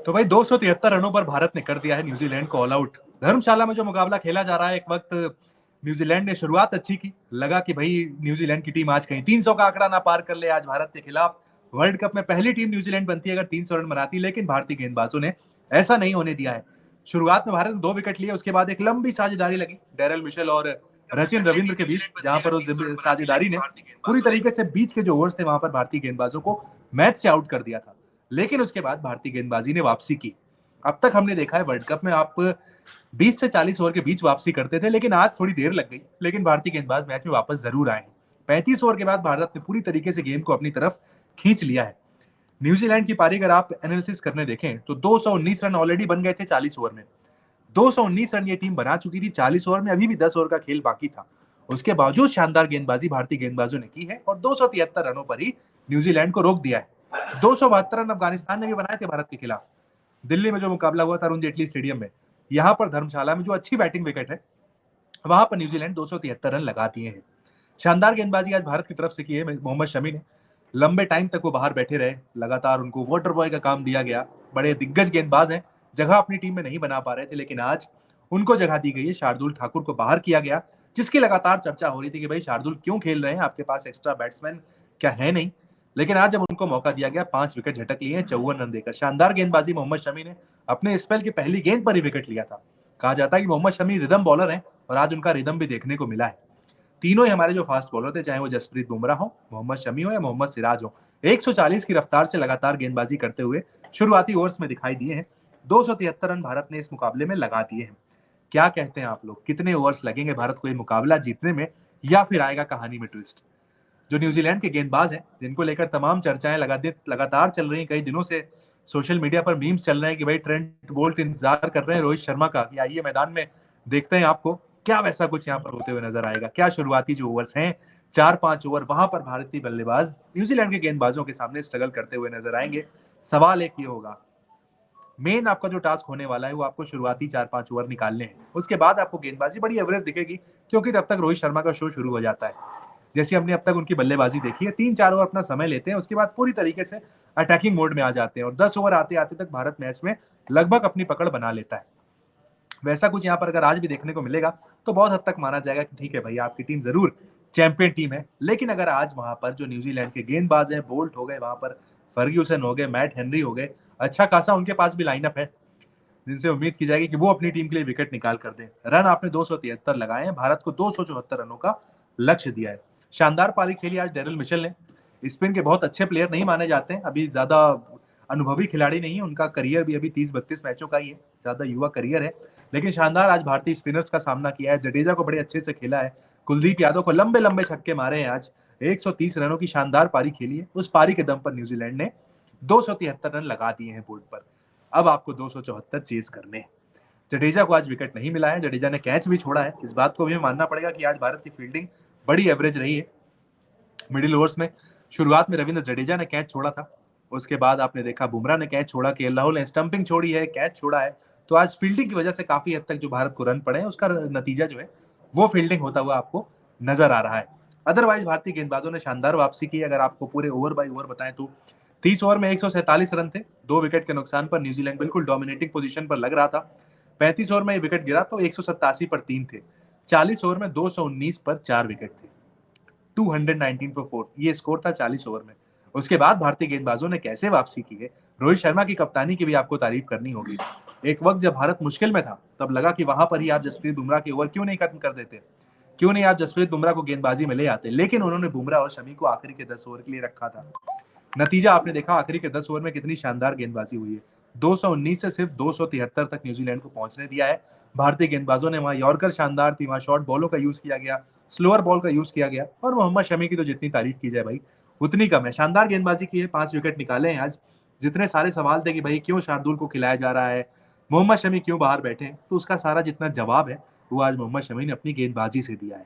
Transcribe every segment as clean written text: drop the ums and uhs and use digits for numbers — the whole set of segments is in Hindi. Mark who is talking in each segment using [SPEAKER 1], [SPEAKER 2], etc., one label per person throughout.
[SPEAKER 1] तो भाई 273 रनों पर भारत ने कर दिया है न्यूजीलैंड को ऑल आउट। धर्मशाला में जो मुकाबला खेला जा रहा है, एक वक्त न्यूजीलैंड ने शुरुआत अच्छी की, लगा कि भाई न्यूजीलैंड की टीम आज कहीं 300 का आंकड़ा ना पार कर ले आज भारत के खिलाफ। वर्ल्ड कप में पहली टीम न्यूजीलैंड बनती है अगर 300 रन बनाती, लेकिन भारतीय गेंदबाजों ने ऐसा नहीं होने दिया है। शुरुआत में भारत ने 2 विकेट लिए, उसके बाद एक लंबी साझेदारी लगी डेरल मिशेल और रचिन रविंद्र के बीच, जहां पर उस साझेदारी ने पूरी तरीके से बीच के जो ओवर्स थे वहां पर भारतीय गेंदबाजों को मैच से आउट कर दिया था। लेकिन उसके बाद भारतीय गेंदबाजी ने वापसी की। अब तक हमने देखा है वर्ल्ड कप में आप 20 से 40 ओवर के बीच वापसी करते थे, लेकिन आज थोड़ी देर लग गई, लेकिन भारतीय गेंदबाज मैच में वापस जरूर आए हैं। 35 ओवर के बाद भारत ने पूरी तरीके से गेम को अपनी तरफ खींच लिया है। न्यूजीलैंड की पारी अगर आप एनालिसिस करने देखें तो 219 रन ऑलरेडी बन गए थे 40 ओवर में। 219 रन ये टीम बना चुकी थी 40 ओवर में, अभी भी 10 ओवर का खेल बाकी था। उसके बावजूद शानदार गेंदबाजी भारतीय गेंदबाजों ने की है और 273 रनों पर ही न्यूजीलैंड को रोक दिया है। 272 रन अफगानिस्तान ने भी बनाए थे भारत के खिलाफ। दिल्ली में जो मुकाबला हुआ था अरुण जेटली स्टेडियम में, यहां पर धर्मशाला में जो अच्छी बैटिंग विकेट है, वहां पर न्यूजीलैंड 273 रन लगा दिए हैं। शानदार गेंदबाजी आज भारत की तरफ से की है मोहम्मद शमी ने। लंबे टाइम तक वो बाहर बैठे रहे, लगातार उनको वाटर बॉय का काम दिया गया। बड़े दिग्गज गेंदबाज हैं, जगह अपनी टीम में नहीं बना पा रहे थे, लेकिन आज उनको जगह दी गई है। शार्दुल ठाकुर को बाहर किया गया, जिसकी लगातार चर्चा हो रही थी कि भाई शार्दुल क्यों खेल रहे हैं, आपके पास एक्स्ट्रा बैट्समैन क्या है नहीं। लेकिन आज जब उनको मौका दिया गया, 5 विकेट झटक लिए हैं 54 रन देकर। शानदार गेंदबाजी मोहम्मद शमी ने अपने स्पेल की पहली गेंद पर ही विकेट लिया था। कहा जाता है कि मोहम्मद शमी रिदम बॉलर हैं और आज उनका रिदम भी देखने को मिला है। तीनों ही हमारे जो फास्ट बॉलर थे, चाहे वो जसप्रीत बुमराह हो, मोहम्मद शमी हो या मोहम्मद सिराज हो, 140 की रफ्तार से लगातार गेंदबाजी करते हुए शुरुआती ओवर्स में दिखाई दिए हैं। 273 रन भारत ने इस मुकाबले में लगा दिए हैं। क्या कहते हैं आप लोग, कितने ओवर्स लगेंगे भारत को ये मुकाबला जीतने में, या फिर आएगा कहानी में ट्विस्ट? जो न्यूजीलैंड के गेंदबाज हैं, जिनको लेकर तमाम चर्चाएं लगातार चल रही हैं, कई दिनों से सोशल मीडिया पर मीम्स चल रहे हैं कि भाई ट्रेंट बोल्ट इंतजार कर रहे हैं रोहित शर्मा का कि आइए मैदान में देखते हैं आपको। क्या वैसा कुछ यहाँ पर होते हुए नजर आएगा? क्या शुरुआती जो ओवर्स हैं 4-5 ओवर, वहां पर भारतीय बल्लेबाज न्यूजीलैंड के गेंदबाजों के सामने स्ट्रगल करते हुए नजर आएंगे? सवाल एक ये होगा, मेन आपका जो टास्क होने वाला है वो आपको शुरुआती 4-5 ओवर निकालने हैं। उसके बाद आपको गेंदबाजी बड़ी एवरेज दिखेगी, क्योंकि तब तक रोहित शर्मा का शो शुरू हो जाता है। जैसे हमने अब तक उनकी बल्लेबाजी देखी है, 3-4 ओवर अपना समय लेते हैं, उसके बाद पूरी तरीके से अटैकिंग मोड में आ जाते हैं और 10 ओवर आते आते तक भारत मैच में लगभग अपनी पकड़ बना लेता है। वैसा कुछ यहाँ पर अगर आज भी देखने को मिलेगा तो बहुत हद तक माना जाएगा कि ठीक है भाई, आपकी टीम जरूर चैंपियन टीम है। लेकिन अगर आज वहां पर जो न्यूजीलैंड के गेंदबाज हैं, बोल्ट हो गए, वहां पर फर्ग्यूसन हो गए, मैट हेनरी हो गए, अच्छा खासा उनके पास भी लाइनअप है जिनसे उम्मीद की जाएगी कि वो अपनी टीम के लिए विकेट निकाल कर दें। रन आपने 273 लगाए हैं, भारत को 274 रनों का लक्ष्य दिया है। शानदार पारी खेली आज डेरल मिचेल ने। स्पिन के बहुत अच्छे प्लेयर नहीं माने जाते हैं, अभी ज्यादा अनुभवी खिलाड़ी नहीं है, उनका करियर भी अभी 30-32 मैचों का ही है, ज्यादा युवा करियर है। लेकिन शानदार आज भारतीय स्पिनर्स का सामना किया है। जडेजा को बड़े अच्छे से खेला है, कुलदीप यादव को लंबे लंबे छक्के मारे हैं। आज 130 रनों की शानदार पारी खेली है। उस पारी के दम पर न्यूजीलैंड ने 273 रन लगा दिए हैं बोर्ड पर। अब आपको 274 चेस करने हैं। जडेजा को आज विकेट नहीं मिला है, जडेजा ने कैच भी छोड़ा है। इस बात को भी मानना पड़ेगा कि आज भारत की फील्डिंग बड़ी एवरेज रही है। मिडिल ओवर्स में शुरुआत में रविंद्र जडेजा ने कैच छोड़ा था, उसके बाद आपने देखा बुमराह ने कैच छोड़ा, केएल राहुल ने स्टंपिंग छोड़ी है, कैच छोड़ा है। तो आज फील्डिंग की वजह से काफी हद तक जो भारत को रन पड़े हैं, उसका नतीजा जो है वो फील्डिंग होता हुआ आपको नजर आ रहा है। अदरवाइज भारतीय गेंदबाजों ने शानदार वापसी की। अगर आपको पूरे ओवर बाय ओवर बताएं तो 30 ओवर में 147 रन थे, 2 विकेट के नुकसान पर न्यूजीलैंड बिल्कुल डोमिनेटिंग पोजीशन पर लग रहा था। 35 ओवर में विकेट गिरा तो 187 पर 3 थे। 40 ओवर में 219 पर 4 विकेट थे। 219 for 4 ये स्कोर था 40 ओवर में। उसके बाद भारतीय गेंदबाजों ने कैसे वापसी की है, रोहित शर्मा की कप्तानी की भी आपको तारीफ करनी होगी। एक वक्त जब भारत मुश्किल में था, तब लगा कि वहां पर ही आप जसप्रीत बुमराह के ओवर क्यों नहीं खत्म कर देते, क्यों नहीं आप जसप्रीत बुमराह को गेंदबाजी में ले आते। लेकिन उन्होंने बुमराह और शमी को आखिरी के 10 ओवर के लिए रखा था। नतीजा आपने देखा, आखिरी के 10 ओवर में कितनी शानदार गेंदबाजी हुई है। 219 से सिर्फ 273 तक न्यूजीलैंड को पहुंचने दिया है भारतीय गेंदबाजों ने। वहां यॉर्कर शानदार थी, वहां शॉर्ट बॉलों का यूज किया गया, स्लोअर बॉल का यूज किया गया, और मोहम्मद शमी की तो जितनी तारीफ की जाए भाई उतनी कम है। शानदार गेंदबाजी की है, 5 विकेट निकाले हैं आज। जितने सारे सवाल थे कि भाई क्यों शार्दुल को खिलाया जा रहा है, मोहम्मद शमी क्यों बाहर बैठे, तो उसका सारा जितना जवाब है वो आज मोहम्मद शमी ने अपनी गेंदबाजी से दिया है।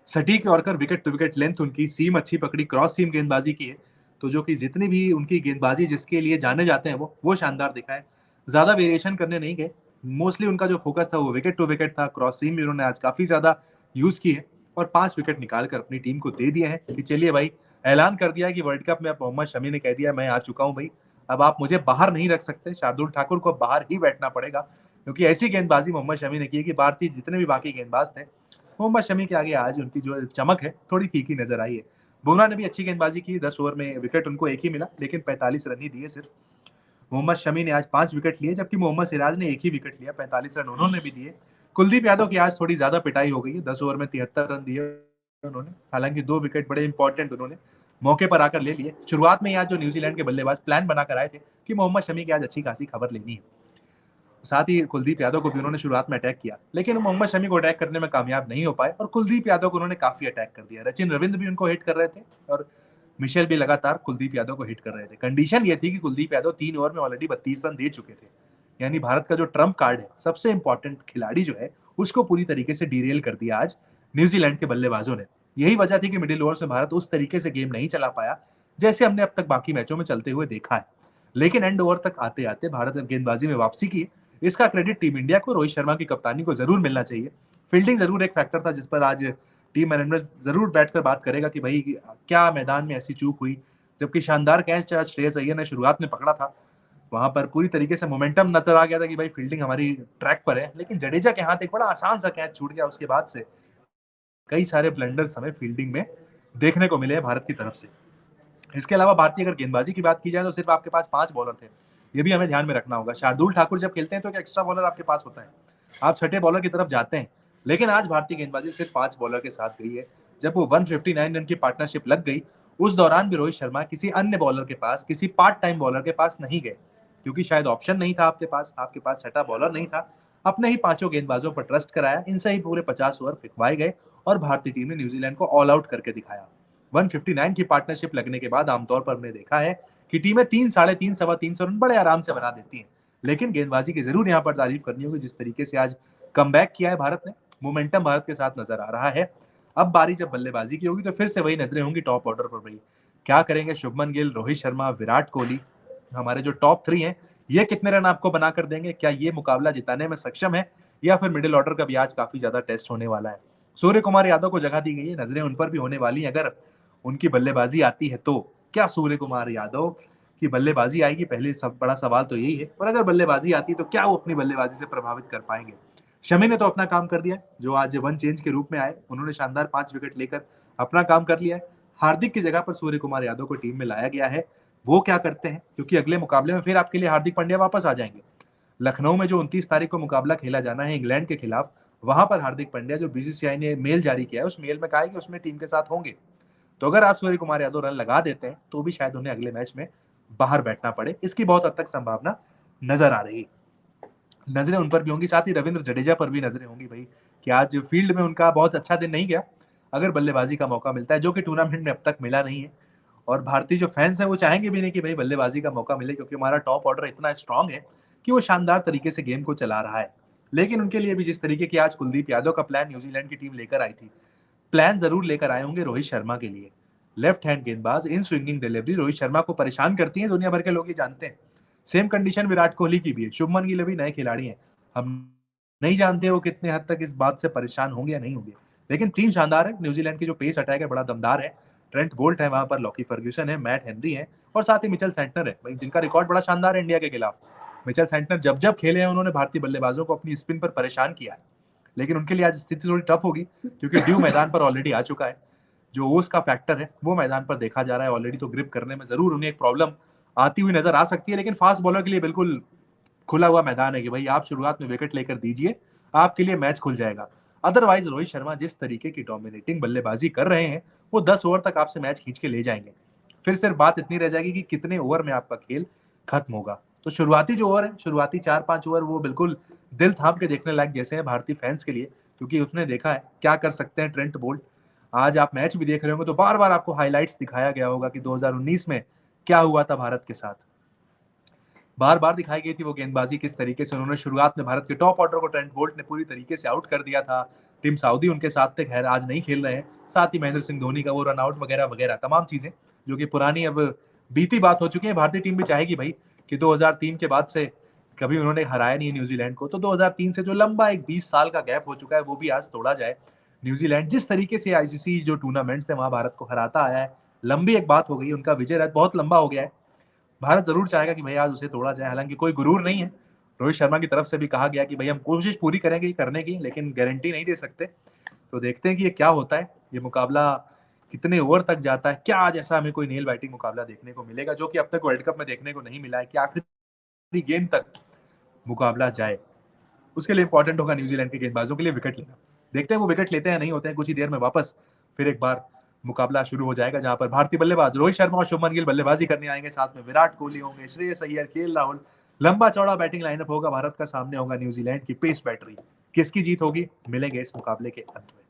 [SPEAKER 1] सटीक yorker, wicket to wicket length उनकी, सीम अच्छी पकड़ी, क्रॉस सीम गेंदबाजी की है। तो जो कि जितनी भी उनकी गेंदबाजी जिसके लिए जाने जाते हैं वो शानदार दिखा है। ज्यादा वेरिएशन करने नहीं गए, मोस्टली उनका जो फोकस था वो विकेट टू विकेट था। क्रॉस सीम भी उन्होंने आज काफी ज्यादा यूज की है और 5 विकेट निकाल कर अपनी टीम को दे दिए हैं कि चलिए भाई, ऐलान कर दिया कि वर्ल्ड कप में अब मोहम्मद शमी ने कह दिया मैं आ चुका हूं भाई, अब आप मुझे बाहर नहीं रख सकते, शार्दुल ठाकुर को बाहर ही बैठना पड़ेगा, क्योंकि ऐसी गेंदबाजी मोहम्मद शमी ने की है कि भारतीय जितने भी बाकी गेंदबाज थे, मोहम्मद शमी के आगे आज उनकी जो चमक है थोड़ी फीकी नजर आई है। बुमराह ने भी अच्छी गेंदबाजी की, 10 ओवर में विकेट उनको एक ही मिला, लेकिन 45 रन ही दिए सिर्फ। मोहम्मद शमी ने आज 5 विकेट लिए, जबकि मोहम्मद सिराज ने एक ही विकेट लिया, 45 रन उन्होंने भी दिए। कुलदीप यादव की आज थोड़ी ज्यादा पिटाई हो गई है, 10 ओवर में 73 रन दिए उन्होंने, हालांकि 2 विकेट बड़े इंपॉर्टेंट उन्होंने मौके पर आकर ले लिए। शुरुआत में आज जो न्यूजीलैंड के बल्लेबाज प्लान बनाकर आए थे कि मोहम्मद शमी की आज अच्छी खासी खबर लेनी है, साथ ही कुलदीप यादव को भी उन्होंने शुरुआत में अटैक किया, लेकिन मोहम्मद शमी को अटैक करने में कामयाब नहीं हो पाए और कुलदीप यादव को उन्होंने काफी अटैक कर दिया। सचिन रविंद्र भी उनको हिट कर रहे थे और मिशेल भी लगातार कुलदीप यादव को हिट कर रहे थे। कंडीशन ये थी कि कुलदीप यादव 3 ओवर में ऑलरेडी 32 रन दे चुके थे, यानी भारत का जो ट्रम्प कार्ड है, सबसे इंपॉर्टेंट खिलाड़ी जो है, उसको पूरी तरीके से डीरेल कर दिया आज न्यूजीलैंड के बल्लेबाजों ने। यही वजह थी कि मिडिल ओवर्स में भारत उस तरीके से गेम नहीं चला पाया जैसे हमने अब तक बाकी मैचों में चलते हुए देखा है। लेकिन एंड ओवर तक आते आते भारत ने गेंदबाजी में वापसी की, इसका क्रेडिट टीम इंडिया को, रोहित शर्मा की कप्तानी को जरूर मिलना चाहिए। फील्डिंग जरूर एक फैक्टर था जिस पर आज टीम मैनेजमेंट जरूर बैठकर बात करेगा कि भाई क्या मैदान में ऐसी चूक हुई, जबकि शानदार कैच श्रेयस अय्यर ने शुरुआत में पकड़ा था, वहां पर पूरी तरीके से मोमेंटम नजर आ गया था कि भाई फील्डिंग हमारी ट्रैक पर है, लेकिन जडेजा के हाथ एक बड़ा आसान सा कैच छूट गया। उसके बाद से कई सारे ब्लंडर्स हमें फील्डिंग में देखने को मिले हैं भारत की तरफ से। इसके अलावा भारतीय अगर गेंदबाजी की बात की जाए तो सिर्फ आपके पास 5 बॉलर थे, ये भी हमें ध्यान में रखना होगा। शार्दुल ठाकुर जब खेलते हैं तो एक एक्स्ट्रा बॉलर आपके पास होता है, आप छठे बॉलर की तरफ जाते हैं, लेकिन आज भारतीय गेंदबाजी सिर्फ 5 बॉलर के साथ गई है। जब वो 159 रन की पार्टनरशिप लग गई, उस दौरान भी रोहित शर्मा किसी अन्य बॉलर के पास, किसी पार्ट टाइम बॉलर के पास नहीं गए, क्योंकि शायद ऑप्शन नहीं था आपके पास छठा बॉलर नहीं था। अपने ही 5 गेंदबाजों पर ट्रस्ट कराया, इनसे ही पूरे 50 ओवर फिकवाए गए और भारतीय टीम ने न्यूजीलैंड को ऑल आउट करके दिखाया। 159 की पार्टनरशिप लगने के बाद आमतौर पर हमने देखा है कि टीमें 3, साढ़े 3, सवा 300 रन बड़े आराम से बना देती हैं, लेकिन गेंदबाजी की जरूर यहाँ पर तारीफ करनी होगी, जिस तरीके से आज कमबैक किया है भारत ने, मोमेंटम भारत के साथ नजर आ रहा है। अब बारी जब बल्लेबाजी की होगी तो फिर से वही नजरें होंगी टॉप ऑर्डर पर। भाई क्या करेंगे शुभमन गिल, रोहित शर्मा, विराट कोहली, हमारे जो टॉप 3 हैं, ये कितने रन आपको बना कर देंगे? क्या ये मुकाबला जिताने में सक्षम है, या फिर मिडिल ऑर्डर का भी आज काफी ज्यादा टेस्ट होने वाला है। सूर्य कुमार यादव को जगह दी गई है, नजरें उन पर भी होने वाली है। अगर उनकी बल्लेबाजी आती है तो क्या सूर्य कुमार यादव की बल्लेबाजी आएगी? पहले सब बड़ा सवाल तो यही है, और अगर बल्लेबाजी आती है तो क्या वो अपनी बल्लेबाजी से प्रभावित कर पाएंगे? शमी ने तो अपना काम कर दिया, जो आज वन चेंज के रूप में आए, उन्होंने शानदार 5 विकेट लेकर अपना काम कर लिया है। हार्दिक की जगह पर सूर्य कुमार यादव को टीम में लाया गया है, वो क्या करते हैं, क्योंकि अगले मुकाबले में फिर आपके लिए हार्दिक पांड्या वापस आ जाएंगे। लखनऊ में जो 29 तारीख को मुकाबला खेला जाना है इंग्लैंड के खिलाफ, वहां पर हार्दिक पांड्या, जो बीसीसीआई ने मेल जारी किया है, उस मेल में कहा है कि उसमें टीम के साथ होंगे। तो अगर आज सूर्य कुमार यादव रन लगा देते हैं तो भी शायद उन्हें अगले मैच में बाहर बैठना पड़े, इसकी बहुत हद तक संभावना नजर आ रही। नजरें उन पर भी होंगी, साथ ही रविंद्र जडेजा पर भी नजरें होंगी भाई, कि आज फील्ड में उनका बहुत अच्छा दिन नहीं गया। अगर बल्लेबाजी का मौका मिलता है, जो कि टूर्नामेंट में अब तक मिला नहीं है, और भारतीय जो फैंस हैं वो चाहेंगे भी नहीं कि भाई बल्लेबाजी का मौका मिले, क्योंकि हमारा टॉप ऑर्डर इतना स्ट्रांग है कि वो शानदार तरीके से गेम को चला रहा है। लेकिन उनके लिए भी जिस तरीके की आज कुलदीप यादव का प्लान न्यूजीलैंड की टीम लेकर आई थी, प्लान जरूर लेकर आए होंगे रोहित शर्मा के लिए। लेफ्ट हैंड गेंदबाज, इन स्विंगिंग डिलीवरी रोहित शर्मा को परेशान करती है, दुनिया भर के लोग ये जानते हैं। सेम कंडीशन विराट कोहली की भी है, शुभमन गिल भी नए खिलाड़ी हैं, हम नहीं जानते वो कितने हद तक इस बात से परेशान होंगे या नहीं होंगे। लेकिन टीम शानदार है, न्यूजीलैंड की जो पेस अटैक है बड़ा दमदार है। ट्रेंट बोल्ट है वहां पर, लॉकी फर्ग्यूसन है, मैट हेनरी है, और साथ ही मिचेल सेंटनर है भाई, जिनका रिकॉर्ड बड़ा शानदार है इंडिया के खिलाफ। मिचेल सेंटनर जब जब खेले हैं उन्होंने भारतीय बल्लेबाजों को अपनी स्पिन पर परेशान किया है, लेकिन उनके लिए आज स्थिति थोड़ी टफ होगी, क्योंकि ड्यू मैदान पर ऑलरेडी आ चुका है। जो ओस का फैक्टर है वो मैदान पर देखा जा रहा है ऑलरेडी, तो ग्रिप करने में जरूर उन्हें एक प्रॉब्लम आती हुई नजर आ सकती है। लेकिन फास्ट बॉलर के लिए बिल्कुल खुला हुआ मैदान है कि भाई आप शुरुआत में विकेट लेकर दीजिए, आपके लिए मैच खुल जाएगा। अदरवाइज रोहित शर्मा जिस तरीके की डोमिनेटिंग बल्लेबाजी कर रहे हैं, वो 10 ओवर तक आपसे मैच खींच के ले जाएंगे। फिर सिर्फ बात इतनी रह जाएगी कि कितने ओवर में आपका खेल खत्म होगा। तो शुरुआती जो ओवर है, शुरुआती 4-5 ओवर, वो बिल्कुल दिल थाम के देखने लायक जैसे हैं भारतीय फैंस के लिए, क्योंकि उसने देखा है क्या कर सकते हैं ट्रेंट बोल्ट। आज आप मैच भी देख रहे होंगे तो बार बार आपको हाइलाइट्स दिखाया गया होगा कि 2019 में क्या हुआ था भारत के साथ। बार बार दिखाई गई थी वो गेंदबाजी, किस तरीके से उन्होंने शुरुआत में भारत के टॉप ऑर्डर को ट्रेंट बोल्ट ने पूरी तरीके से आउट कर दिया था। टीम साउदी उनके साथ थे, खैर आज नहीं खेल रहे हैं। साथ ही महेंद्र सिंह धोनी का वो रन आउट वगैरह वगैरह तमाम चीजें जो कि पुरानी अब बीती बात हो चुकी है। भारतीय टीम भी चाहेगी भाई कि 2003 के बाद से कभी उन्होंने हराया नहीं है न्यूजीलैंड को, तो 2003 से जो लंबा एक 20 साल का गैप हो चुका है वो भी आज तोड़ा जाए। न्यूजीलैंड जिस तरीके से आईसीसी जो टूर्नामेंट्स है वहां भारत को हराता आया है, लंबी एक बात हो गई, उनका विजय रथ बहुत लंबा हो गया है। भारत जरूर चाहेगा कि भाई आज उसे तोड़ा जाए, हालांकि कोई गुरूर नहीं है। रोहित शर्मा की तरफ से भी कहा गया कि भाई हम कोशिश पूरी करेंगे करने की, लेकिन गारंटी नहीं दे सकते। तो देखते हैं कि ये क्या होता है, ये मुकाबला कितने ओवर तक जाता है, क्या आज ऐसा हमें कोई नेल बाइटिंग मुकाबला देखने को मिलेगा जो कि अब तक वर्ल्ड कप में देखने को नहीं मिला है, कि आखिरी गेंद तक मुकाबला जाए। उसके लिए इंपॉर्टेंट होगा न्यूजीलैंड के गेंदबाजों के लिए विकेट लेना। देखते हैं वो विकेट लेते हैं नहीं होते हैं। कुछ ही देर में वापस फिर एक बार मुकाबला शुरू हो जाएगा, जहां पर भारतीय बल्लेबाज रोहित शर्मा और शुभमन गिल बल्लेबाजी करने आएंगे, साथ में विराट कोहली होंगे, श्रेयस अय्यर, केएल राहुल। लंबा चौड़ा बैटिंग लाइनअप होगा भारत का, सामने होगा न्यूजीलैंड की पेस बैटरी। किसकी जीत होगी, मिलेंगे इस मुकाबले के अंत में।